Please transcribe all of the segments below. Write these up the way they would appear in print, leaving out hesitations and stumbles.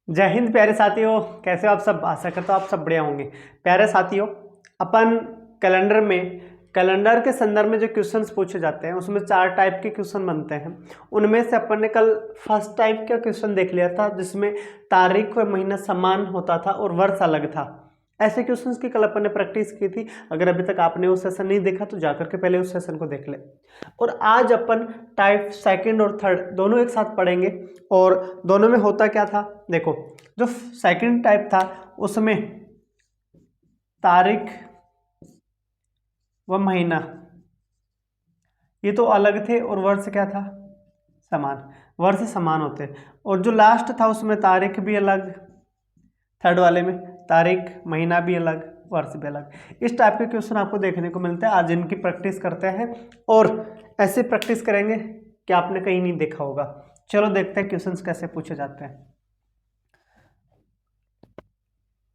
जय हिंद प्यारे साथियों, कैसे हो आप सब। आशा करता हूँ आप सब बढ़िया होंगे। प्यारे साथियों, अपन कैलेंडर के संदर्भ में जो क्वेश्चंस पूछे जाते हैं उसमें 4 टाइप के क्वेश्चन बनते हैं। उनमें से अपन ने कल फर्स्ट टाइप का क्वेश्चन देख लिया था जिसमें तारीख व महीना समान होता था और वर्ष अलग था। ऐसे क्वेश्चंस की कल अपन ने प्रैक्टिस की थी। अगर अभी तक आपने वो सेशन नहीं देखा तो जाकर के पहले उस सेशन को देख ले। और आज अपन टाइप सेकंड और थर्ड दोनों एक साथ पढ़ेंगे। और दोनों में होता क्या था, देखो जो सेकंड टाइप था उसमें तारीख व महीना ये तो अलग थे और वर्ष क्या था, समान। वर्ष समान होते। और जो लास्ट था उसमें तारीख भी अलग, थर्ड वाले में तारीख महीना भी अलग, वर्ष भी अलग। इस टाइप के क्वेश्चन आपको देखने को मिलते हैं। आज इनकी प्रैक्टिस करते हैं और ऐसे प्रैक्टिस करेंगे कि आपने कहीं नहीं देखा होगा। चलो देखते हैं क्वेश्चंस कैसे पूछे जाते हैं।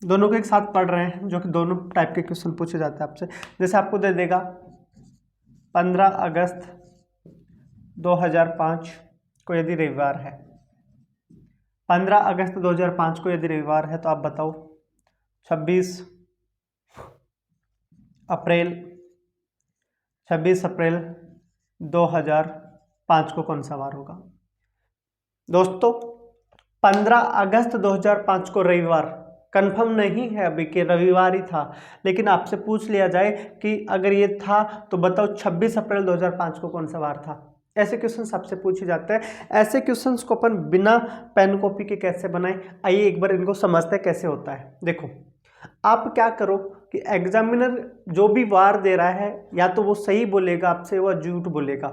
दोनों को एक साथ पढ़ रहे हैं जो कि दोनों टाइप के क्वेश्चन पूछे जाते हैं आपसे। जैसे आपको दे देगा 15 अगस्त 2005 को यदि रविवार है, 15 अगस्त 2005 को यदि रविवार है तो आप बताओ 26 अप्रैल 2005 को कौन सा वार होगा। दोस्तों 15 अगस्त 2005 को रविवार कंफर्म नहीं है अभी कि रविवार ही था, लेकिन आपसे पूछ लिया जाए कि अगर ये था तो बताओ 26 अप्रैल 2005 को कौन सा वार था। ऐसे क्वेश्चन आपसे पूछे जाते हैं। ऐसे क्वेश्चंस को अपन बिना पेन कॉपी के कैसे बनाएं, आइए एक बार इनको समझते हैं कैसे होता है। देखो आप क्या करो कि एग्जामिनर जो भी वार दे रहा है या तो वो सही बोलेगा आपसे या झूठ बोलेगा।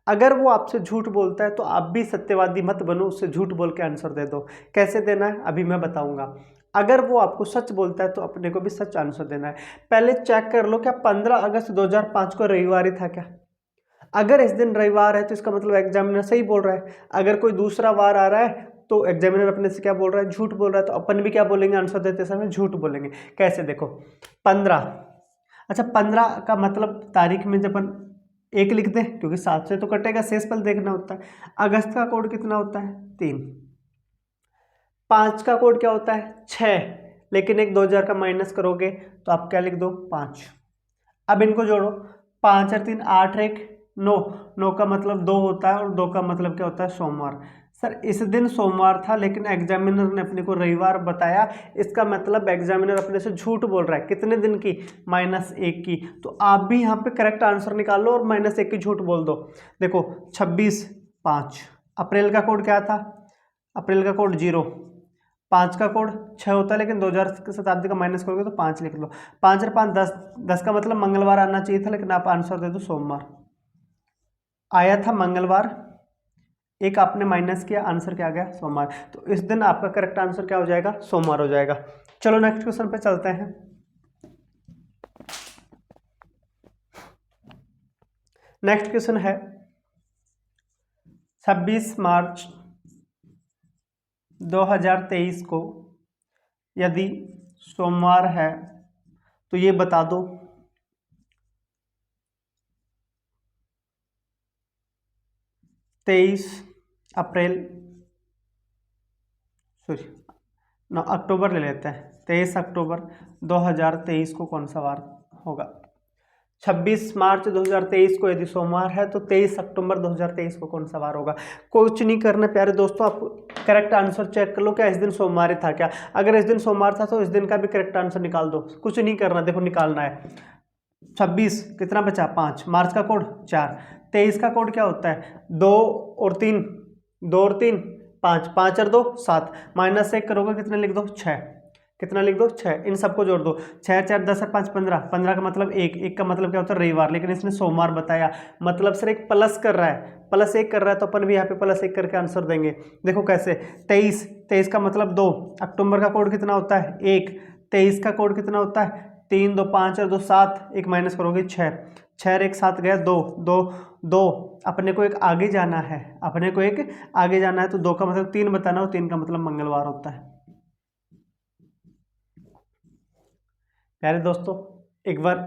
अगर वो आपसे झूठ बोलता है तो आप भी सत्यवादी मत बनो, उससे झूठ बोल के आंसर दे दो। कैसे देना है अभी मैं बताऊंगा। अगर वो आपको सच बोलता है तो अपने को भी सच आंसर देना है। पहले चेक कर लो क्या 15 अगस्त 2005 को रविवार ही था क्या। अगर इस दिन रविवार है तो इसका मतलब एग्जामिनर सही बोल रहा है। अगर कोई दूसरा वार आ रहा है तो एग्जामिनर अपने से क्या बोल रहा है, झूठ बोल रहा है। तो अपन भी क्या बोलेंगे, आंसर देते समय झूठ बोलेंगे। कैसे, देखो 15, अच्छा 15 का मतलब तारीख में जब अपन 1 लिख दें क्योंकि 7 से तो कटेगा, शेष पल देखना होता है। अगस्त का कोड कितना होता है, 3। 5 का कोड क्या होता है, 6, लेकिन एक 2000 का माइनस करोगे तो आप क्या लिख दो, 5। अब इनको जोड़ो, 5 और 3 8 1 9, 9 का मतलब 2 होता है और 2 का मतलब क्या होता है, सोमवार। सर इस दिन सोमवार था लेकिन एग्जामिनर ने अपने को रविवार बताया, इसका मतलब एग्जामिनर अपने से झूठ बोल रहा है। कितने दिन की, -1 की। तो आप भी यहाँ पे करेक्ट आंसर निकाल लो और -1 की झूठ बोल दो। देखो 26/5। अप्रैल का कोड क्या था, अप्रैल का कोड 0। 5 का कोड 6 होता है लेकिन 2000 की शताब्दी का माइनस करोगे तो 5 लिख लो। 5 और 5 10, 10 का मतलब मंगलवार आना चाहिए था लेकिन आप आंसर दे दो सोमवार। आया था मंगलवार, एक आपने माइनस किया, आंसर क्या आ गया, सोमवार। तो इस दिन आपका करेक्ट आंसर क्या हो जाएगा, सोमवार हो जाएगा। चलो नेक्स्ट क्वेश्चन पे चलते हैं। नेक्स्ट क्वेश्चन है 26 मार्च 2023 को यदि सोमवार है तो ये बता दो 23 अप्रैल, सॉरी 9 अक्टूबर ले लेते हैं, 23 अक्टूबर 2023 को कौन सा वार होगा। 26 मार्च 2023 को यदि सोमवार है तो 23 अक्टूबर 2023 को कौन सा वार होगा। कुछ नहीं करना प्यारे दोस्तों, आप करेक्ट आंसर चेक कर लो क्या इस दिन सोमवार ही था क्या। अगर इस दिन सोमवार था तो इस दिन का भी करेक्ट आंसर निकाल दो। कुछ नहीं करना, देखो निकालना है। 26 कितना बचा, 5। मार्च का कोड 4। 23 का कोड क्या होता है, 2 और 3, 2 और 3 5, 5 और 2 7, -1 करोगे कितना लिख दो, 6। कितना लिख दो, 6। इन सबको जोड़ दो, 6 4 10 और 5 15, 15 का मतलब 1, 1 का मतलब क्या होता है, रविवार, लेकिन इसने सोमवार बताया। मतलब सर एक प्लस कर रहा है, +1 कर रहा है तो अपन भी यहाँ पे +1 करके आंसर देंगे। देखो कैसे, 23 का मतलब 2, अक्टूबर का कोड कितना होता है, 1, 23 का कोड कितना होता है, 3 2 5 और 2 7, एक माइनस करोगे 6, 6 और 1 7 गया, 2 2 2, अपने को एक आगे जाना है, अपने को एक आगे जाना है तो 2 का मतलब 3 बताना और 3 का मतलब मंगलवार होता है। प्यारे दोस्तों एक बार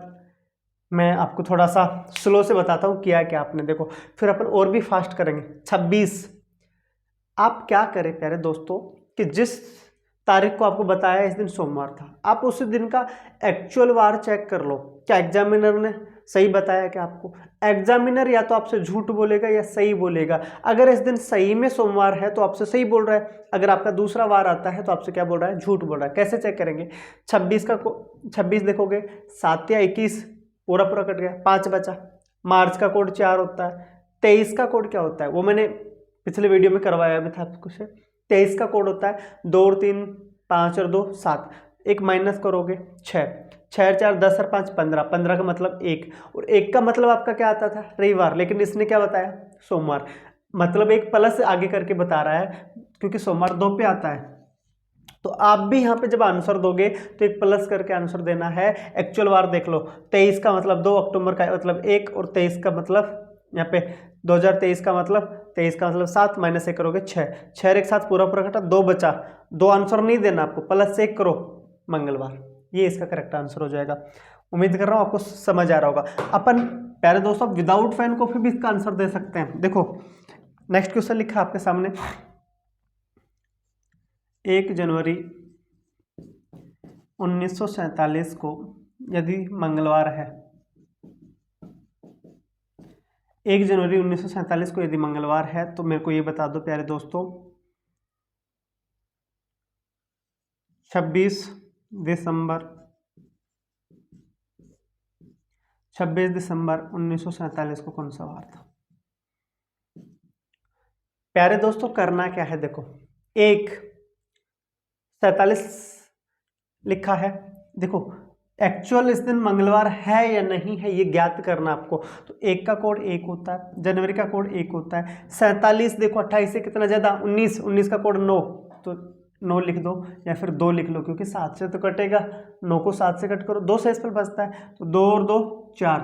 मैं आपको थोड़ा सा स्लो से बताता हूँ किया क्या आपने, देखो फिर अपन और भी फास्ट करेंगे। 26, आप क्या करें प्यारे दोस्तों कि जिस तारीख को आपको बताया इस दिन सोमवार था, आप उसी दिन का एक्चुअल वार चेक कर लो, क्या एग्जामिनर ने सही बताया क्या आपको। एग्जामिनर या तो आपसे झूठ बोलेगा या सही बोलेगा। अगर इस दिन सही में सोमवार है तो आपसे सही बोल रहा है, अगर आपका दूसरा वार आता है तो आपसे क्या बोल रहा है, झूठ बोल रहा है। कैसे चेक करेंगे, 26 देखोगे, 7 या 21 पूरा पूरा कट गया, 5 बचा। मार्च का कोड 4 होता है। 23 का कोड क्या होता है, वो मैंने पिछले वीडियो में करवाया भी था आपको से। 23 का कोड होता है 2 और 3 5 और 2 7, एक माइनस करोगे 6, 6 और 4 10 और 5 15, 15 का मतलब 1, और 1 का मतलब आपका क्या आता था, रविवार, लेकिन इसने क्या बताया, सोमवार, मतलब एक प्लस आगे करके बता रहा है क्योंकि सोमवार 2 पे आता है। तो आप भी यहाँ पे जब आंसर दोगे तो एक प्लस करके आंसर देना है। एक्चुअल वार देख लो, 23 का मतलब 2 अक्टूबर का मतलब 1, और 23 का मतलब यहाँ पे 2023 का मतलब 23 का मतलब 7, -1 करोगे 6, 6 एक साथ पूरा पूरा कटा, 2 बचा, 2 आंसर नहीं देना आपको, प्लस 1 करो मंगलवार, ये इसका करेक्ट आंसर हो जाएगा। उम्मीद कर रहा हूँ आपको समझ आ रहा होगा। अपन प्यारे दोस्तों विदाउट फैन कॉफी भी इसका आंसर दे सकते हैं। देखो नेक्स्ट क्वेश्चन लिखा आपके सामने, 1 जनवरी 1947 को यदि मंगलवार है, 1 जनवरी 1947 को यदि मंगलवार है तो मेरे को ये बता दो प्यारे दोस्तों, 26 दिसंबर 1947 को कौन सा वार था। प्यारे दोस्तों करना क्या है, देखो 147 लिखा है, देखो एक्चुअल इस दिन मंगलवार है या नहीं है ये ज्ञात करना आपको। तो 1 का कोड 1 होता है, जनवरी का कोड 1 होता है, 47 देखो 28 से कितना ज़्यादा 19, 19 का कोड 9, तो 9 लिख दो या फिर 2 लिख लो क्योंकि 7 से तो कटेगा, 9 को 7 से कट करो, 2 से इस पर बचता है, तो 2 और 2 4,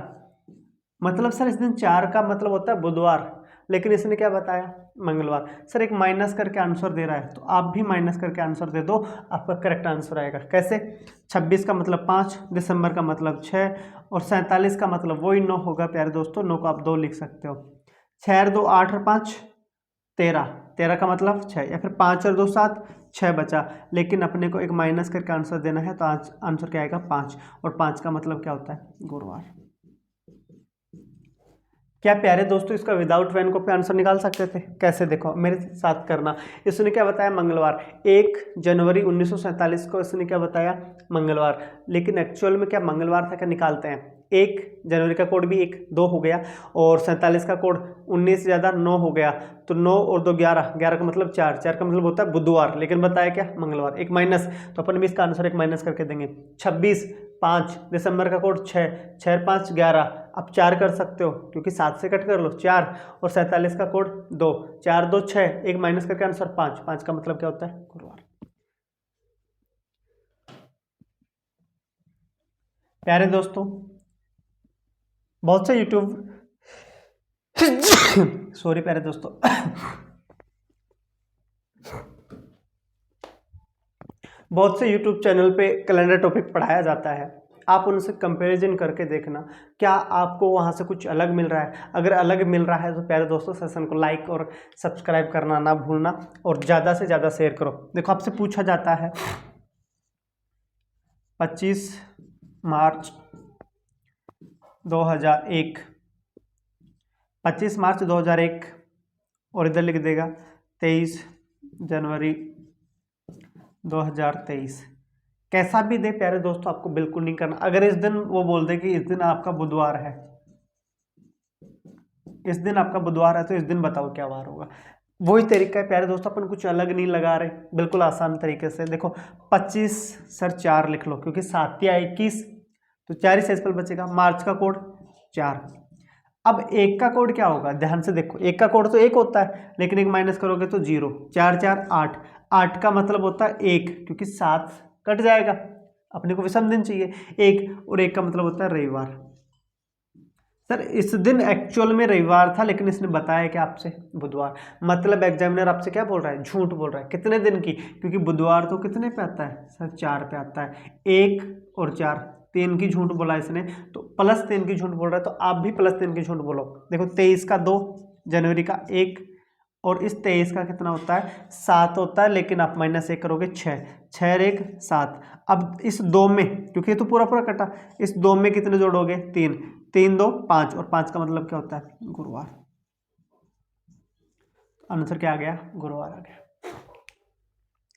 मतलब सर इस दिन 4 का मतलब होता है बुधवार, लेकिन इसने क्या बताया, मंगलवार। सर एक माइनस करके आंसर दे रहा है तो आप भी माइनस करके आंसर दे दो, आपका करेक्ट आंसर आएगा। कैसे, 26 का मतलब 5, दिसंबर का मतलब 6, और 47 का मतलब वही 9 होगा प्यारे दोस्तों, 9 को आप 2 लिख सकते हो। 6 और 2 8 और 5 13, 13 का मतलब 6, या फिर 5 और 2 7, 6 बचा, लेकिन अपने को एक माइनस करके आंसर देना है तो आंसर क्या आएगा 5, और 5 का मतलब क्या होता है, गुरुवार। क्या प्यारे दोस्तों इसका विदाउट वैन को पे आंसर निकाल सकते थे, कैसे, देखो मेरे साथ करना। इसने क्या बताया, मंगलवार, 1 जनवरी 1947 को इसने क्या बताया, मंगलवार, लेकिन एक्चुअल में क्या मंगलवार था, क्या निकालते हैं। 1 जनवरी का कोड भी 1 2 हो गया, और 47 का कोड 19 से ज़्यादा 9 हो गया, तो 9 और 2 11, 11 का मतलब 4, 4 का मतलब होता है बुधवार, लेकिन बताया क्या मंगलवार, एक माइनस, तो अपन भी इसका आंसर एक माइनस करके देंगे। 26 5, दिसंबर का कोड 6, 6 5 11, आप 4 कर सकते हो क्योंकि 7 से कट कर लो 4, और 47 का कोड 2, 4 2 6, एक माइनस करके आंसर 5, 5 का मतलब क्या होता है, गुरुवार। प्यारे दोस्तों बहुत से यूट्यूब सॉरी प्यारे दोस्तों बहुत से यूट्यूब चैनल पे कैलेंडर टॉपिक पढ़ाया जाता है, आप उनसे कंपैरिजन करके देखना क्या आपको वहाँ से कुछ अलग मिल रहा है। अगर अलग मिल रहा है तो प्यारे दोस्तों सेशन को लाइक और सब्सक्राइब करना ना भूलना, और ज़्यादा से ज़्यादा शेयर करो। देखो आपसे पूछा जाता है 25 मार्च 2001, 25 मार्च 2001, और इधर लिख देगा 23 जनवरी 2023, कैसा भी दे प्यारे दोस्तों आपको बिल्कुल नहीं करना। अगर इस दिन वो बोल दे कि इस दिन आपका बुधवार है, इस दिन आपका बुधवार है, तो इस दिन बताओ क्या वार होगा। वही तरीका है प्यारे दोस्तों, अपन कुछ अलग नहीं लगा रहे, बिल्कुल आसान तरीके से। देखो 25 सर 4 लिख लो क्योंकि 7 या 21, तो 4 ही शेष पर बचेगा। मार्च का कोड 4, अब 1 का कोड क्या होगा, ध्यान से देखो, 1 का कोड तो 1 होता है, लेकिन एक माइनस करोगे तो 0, 4 4 8, 8 का मतलब होता है 1 क्योंकि 7 कट जाएगा, अपने को विषम दिन चाहिए 1, और 1 का मतलब होता है रविवार। सर इस दिन एक्चुअल में रविवार था, लेकिन इसने बताया कि आपसे बुधवार, मतलब एग्जामिनर आपसे क्या बोल रहा है, झूठ बोल रहा है। कितने दिन की, क्योंकि बुधवार तो कितने पे आता है सर, 4 पे आता है, 1 और 4, 3 की झूठ बोला इसने, तो +3 की झूठ बोल रहा है, तो आप भी +3 की झूठ बोलो। देखो 23 का 2, जनवरी का 1, और इस 23 का कितना होता है 7 होता है, लेकिन आप -1 करोगे 6, 6 1 7। अब इस 2 में, क्योंकि ये तो पूरा पूरा कटा, इस 2 में कितने जोड़ोगे 3, 3 2 5, और 5 का मतलब क्या होता है गुरुवार। आंसर क्या आ गया, गुरुवार आ गया।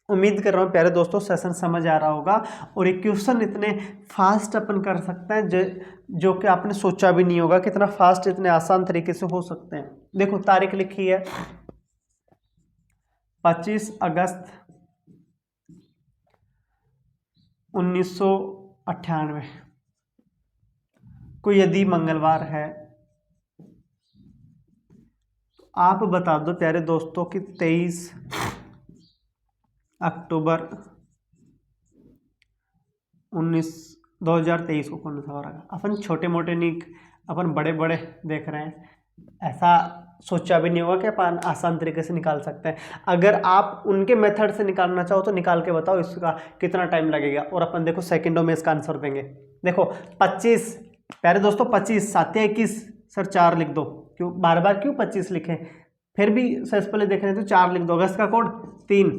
उम्मीद कर रहा हूँ प्यारे दोस्तों सेशन समझ आ रहा होगा, और ये क्वेश्चन इतने फास्ट अपन कर सकते हैं जो कि आपने सोचा भी नहीं होगा, कितना फास्ट इतने आसान तरीके से हो सकते हैं। देखो तारीख लिखी है 25 अगस्त 1998 को यदि मंगलवार है, तो आप बता दो प्यारे दोस्तों कि 23 अक्टूबर 2023 को कौन सा हो रहा है। अपन छोटे मोटे नहीं, अपन बड़े बड़े देख रहे हैं, ऐसा सोचा भी नहीं होगा कि अपन आसान तरीके से निकाल सकते हैं। अगर आप उनके मेथड से निकालना चाहो तो निकाल के बताओ इसका कितना टाइम लगेगा, और अपन देखो सेकंडों में इसका आंसर देंगे। देखो 25 प्यारे दोस्तों 25 7 21, सर 4 लिख दो, क्यों बार बार क्यों 25 लिखें, फिर भी सबसे पहले देख रहे हैं तो 4 लिख दो। अगस्त का कोड 3,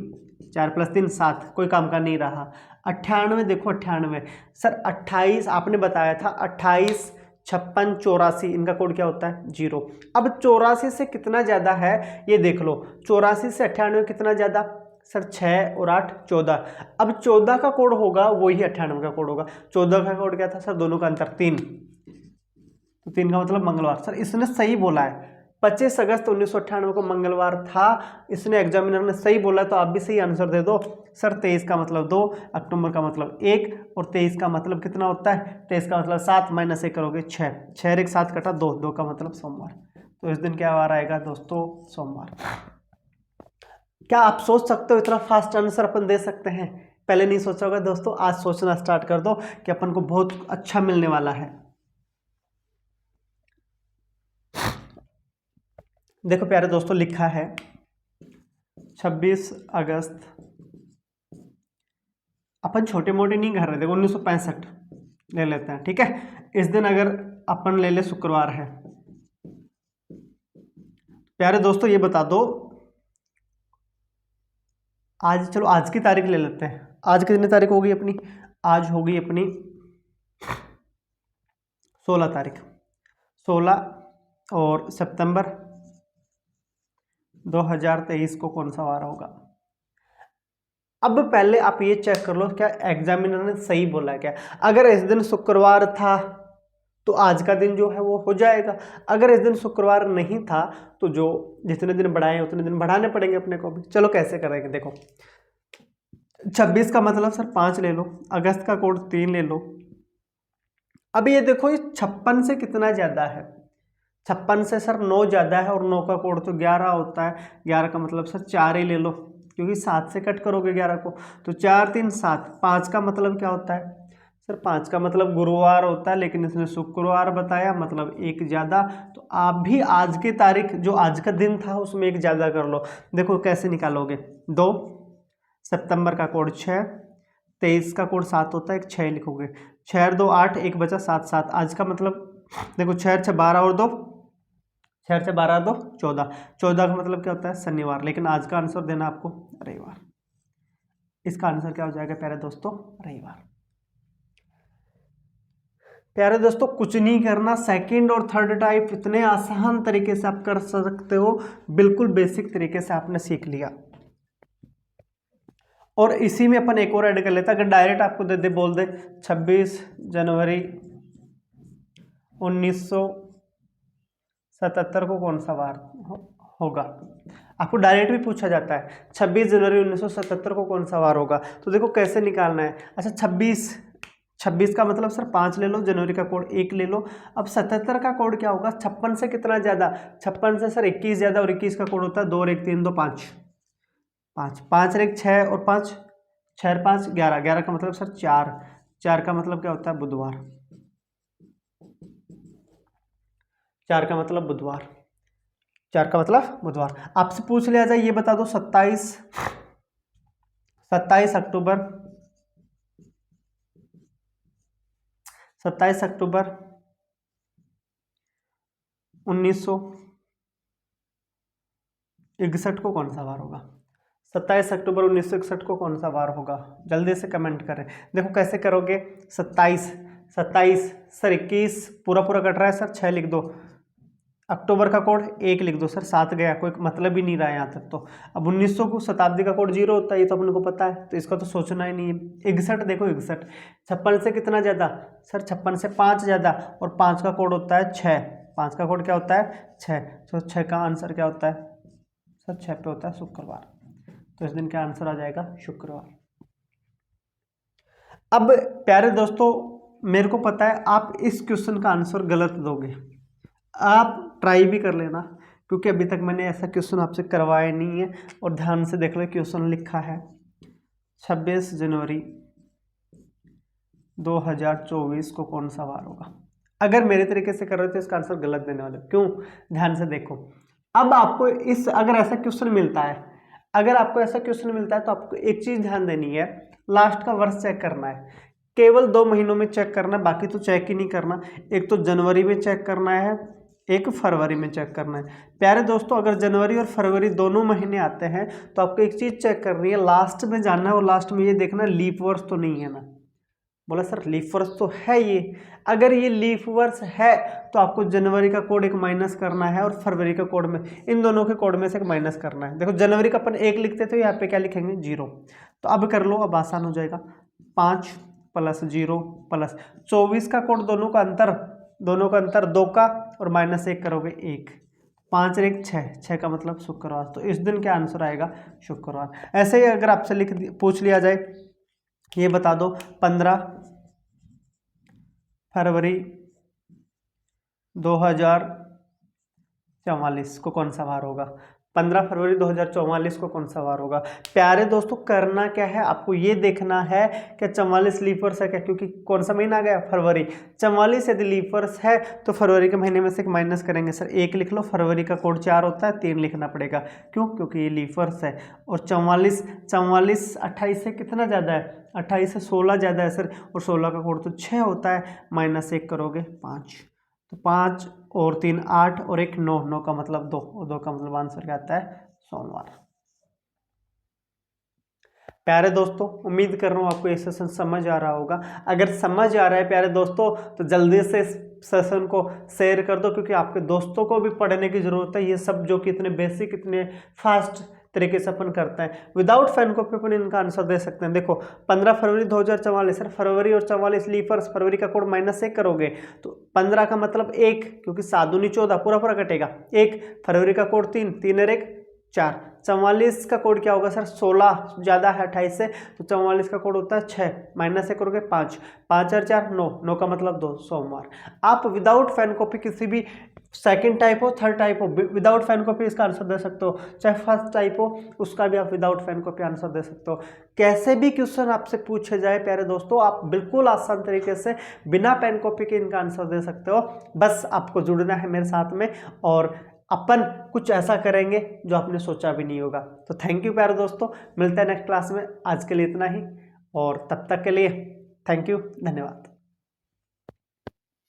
4 + 3 7, कोई काम का नहीं रहा। 98 देखो 98 सर 28 आपने बताया था 28 56 84, इनका कोड क्या होता है 0। अब 84 से कितना ज़्यादा है ये देख लो, 84 से 98 कितना ज़्यादा सर 6 और 8 14। अब 14 का कोड होगा वही 98 का कोड होगा। 14 का कोड क्या था सर, दोनों का अंतर 3, तो 3 का मतलब मंगलवार। सर इसने सही बोला है, 25 अगस्त 1998 को मंगलवार था, इसने एग्जामिनर ने सही बोला, तो आप भी सही आंसर दे दो। सर 23 का मतलब 2, अक्टूबर का मतलब 1, और 23 का मतलब कितना होता है, 23 का मतलब 7, -1 करोगे 6, 6 1 7 कटा 2, 2 का मतलब सोमवार। तो इस दिन क्या वार आएगा दोस्तों, सोमवार। क्या आप सोच सकते हो इतना फास्ट आंसर अपन दे सकते हैं, पहले नहीं सोचा होगा दोस्तों, आज सोचना स्टार्ट कर दो कि अपन को बहुत अच्छा मिलने वाला है। देखो प्यारे दोस्तों लिखा है 26 अगस्त, अपन छोटे मोटे नहीं कर रहे, देखो 1965 ले लेते हैं, ठीक है। इस दिन अगर अपन ले ले शुक्रवार है, प्यारे दोस्तों ये बता दो आज, चलो आज की तारीख ले लेते हैं, आज कितनी तारीख होगी अपनी, आज होगी अपनी 16 तारीख, 16 और सितंबर 2023 को कौन सा वार होगा। अब पहले आप ये चेक कर लो क्या एग्जामिनर ने सही बोला है क्या। अगर इस दिन शुक्रवार था तो आज का दिन जो है वो हो जाएगा, अगर इस दिन शुक्रवार नहीं था तो जो जितने दिन बढ़ाए उतने दिन बढ़ाने पड़ेंगे अपने को भी। चलो कैसे करेंगे, देखो 26 का मतलब सर 5 ले लो, अगस्त का कोड 3 ले लो। अब ये देखो ये 56 से कितना ज़्यादा है, 56 से सर 9 ज़्यादा है, और 9 का कोड तो 11 होता है, 11 का मतलब सर 4 ही ले लो, क्योंकि 7 से कट करोगे 11 को, तो 4 3 7। 5 का मतलब क्या होता है सर, 5 का मतलब गुरुवार होता है, लेकिन इसने शुक्रवार बताया, मतलब एक ज़्यादा। तो आप भी आज की तारीख जो आज का दिन था उसमें एक ज़्यादा कर लो। देखो कैसे निकालोगे, 2 सितंबर का कोड 6, 23 का कोड 7 होता है, एक 6 लिखोगे, 6 2 8, 1 बचा 7 7। आज का मतलब देखो 6 6 12 और 2, 6 से 12 2 14, 14 का मतलब क्या होता है शनिवार, लेकिन आज का आंसर देना आपको रविवार। इसका आंसर क्या हो जाएगा प्यारे दोस्तों, रविवार। प्यारे दोस्तों कुछ नहीं करना, सेकंड और थर्ड टाइप इतने आसान तरीके से आप कर सकते हो, बिल्कुल बेसिक तरीके से आपने सीख लिया। और इसी में अपन एक और ऐड कर लेते हैं, अगर डायरेक्ट आपको दे दे बोल दे 26 जनवरी 1977 को कौन सा वार होगा, आपको डायरेक्ट भी पूछा जाता है 26 जनवरी 1977 को कौन सा वार होगा, तो देखो कैसे निकालना है। अच्छा 26 का मतलब सर 5 ले लो, जनवरी का कोड 1 ले लो। अब 77 का कोड क्या होगा, 56 से कितना ज़्यादा, 56 से सर 21 ज़्यादा, और 21 का कोड होता है 2 और 1 3 2 5, 5 5 और 1 6 और 5 6 और 5 11, 11 का मतलब सर 4, 4 का मतलब क्या होता है बुधवार, 4 का मतलब बुधवार, 4 का मतलब बुधवार। आपसे पूछ लिया जाए ये बता दो 27 अक्टूबर 27 अक्टूबर 1900 61 को कौन सा वार होगा? 27 अक्टूबर 1961 को कौन सा वार होगा? जल्दी से कमेंट करें। देखो कैसे करोगे, 27 सर 21 पूरा पूरा कट रहा है सर, 6 लिख दो। अक्टूबर का कोड 1 लिख दो सर, 7 गया, कोई मतलब ही नहीं रहा है यहाँ तक तो। अब 1900 को शताब्दी का कोड 0 होता है, ये तो अपने को पता है, तो इसका तो सोचना ही नहीं है। 61 देखो 61 56 से कितना ज़्यादा सर? 56 से 5 ज़्यादा, और 5 का कोड होता है 6। 5 का कोड क्या होता है? 6। तो 6 का आंसर क्या होता है सर? 6 पे होता है शुक्रवार। तो इस दिन का आंसर आ जाएगा शुक्रवार। अब प्यारे दोस्तों, मेरे को पता है आप इस क्वेश्चन का आंसर गलत दोगे, आप ट्राई भी कर लेना, क्योंकि अभी तक मैंने ऐसा क्वेश्चन आपसे करवाया नहीं है। और ध्यान से देख लो, क्वेश्चन लिखा है 26 जनवरी 2024 को कौन सा वार होगा। अगर मेरे तरीके से कर रहे हो तो इसका आंसर गलत देने वाले। क्यों? ध्यान से देखो, अब आपको इस अगर ऐसा क्वेश्चन मिलता है, तो आपको एक चीज ध्यान देनी है, लास्ट का वर्ष चेक करना है। केवल 2 महीनों में चेक करना है, बाकी तो चेक ही नहीं करना। एक तो जनवरी में चेक करना है, एक फरवरी में चेक करना है। प्यारे दोस्तों, अगर जनवरी और फरवरी दोनों महीने आते हैं तो आपको एक चीज चेक करनी है, लास्ट में जाना है और लास्ट में ये देखना लीप वर्ष तो नहीं है ना। बोला सर लीप वर्ष तो है ये। अगर ये लीप वर्ष है तो आपको जनवरी का कोड एक माइनस करना है और फरवरी का कोड में, इन दोनों के कोड में से एक माइनस करना है। देखो जनवरी का अपन 1 लिखते थे, यहाँ पे क्या लिखेंगे 0। तो अब कर लो, अब आसान हो जाएगा। 5 + 0 + 24 का कोड, दोनों का अंतर 2 का, और -1 करोगे 1। 5 और 1 6 का मतलब शुक्रवार। तो इस दिन क्या आंसर आएगा? शुक्रवार। ऐसे ही अगर आपसे पूछ लिया जाए, ये बता दो 15 फरवरी 2044 को कौन सा वार होगा? 15 फरवरी 2044 को कौन सा वार होगा? प्यारे दोस्तों, करना क्या है आपको, ये देखना है कि 44 लीप वर्ष है क्या, क्योंकि कौन सा महीना आ गया? फरवरी। 44 यदि लीप वर्ष है तो फरवरी के महीने में से एक माइनस करेंगे सर, 1 लिख लो। फरवरी का कोड 4 होता है, 3 लिखना पड़ेगा। क्यों? क्योंकि ये लीप वर्ष है। और 44 28 से कितना ज़्यादा है? 28 से 16 ज़्यादा है सर, और 16 का कोड तो 6 होता है। -1 करोगे 5, तो 5 और 3 8 और 1 9, 9 का मतलब 2, और 2 का मतलब आंसर क्या आता है? सोमवार। प्यारे दोस्तों, उम्मीद कर रहा हूँ आपको ये सेशन समझ आ रहा होगा। अगर समझ आ रहा है प्यारे दोस्तों, तो जल्दी से इस सेशन को शेयर कर दो, क्योंकि आपके दोस्तों को भी पढ़ने की जरूरत है। ये सब जो कि इतने बेसिक, इतने फास्ट तरीके से अपन करते हैं, विदाउट फैन कॉपी अपन इनका आंसर दे सकते हैं। देखो 15 फरवरी 2044, सर फरवरी और 44 लीपर्स, फरवरी का कोड -1 करोगे तो 15 का मतलब 1, क्योंकि 7 दूनी 14 पूरा पूरा कटेगा 1। फरवरी का कोड 3, 3 और 1 4। 44 का कोड क्या होगा सर? 16 ज़्यादा है 28 से, तो 44 का कोड होता है 6, -1 करोगे 5, 5 और 4 9, 9 का मतलब 2, सोमवार। आप विदाउट फैन कॉपी किसी भी सेकंड टाइप हो, थर्ड टाइप हो, विदाउट फैन कॉपी इसका आंसर दे सकते हो। चाहे फर्स्ट टाइप हो, उसका भी आप विदाउट फैन कॉपी आंसर दे सकते हो। कैसे भी क्वेश्चन आपसे पूछे जाए प्यारे दोस्तों, आप बिल्कुल आसान तरीके से बिना पेन कॉपी के इनका आंसर दे सकते हो। बस आपको जुड़ना है मेरे साथ में, और अपन कुछ ऐसा करेंगे जो आपने सोचा भी नहीं होगा। तो थैंक यू प्यारे दोस्तों, मिलते हैं नेक्स्ट क्लास में। आज के लिए इतना ही, और तब तक के लिए थैंक यू, धन्यवाद।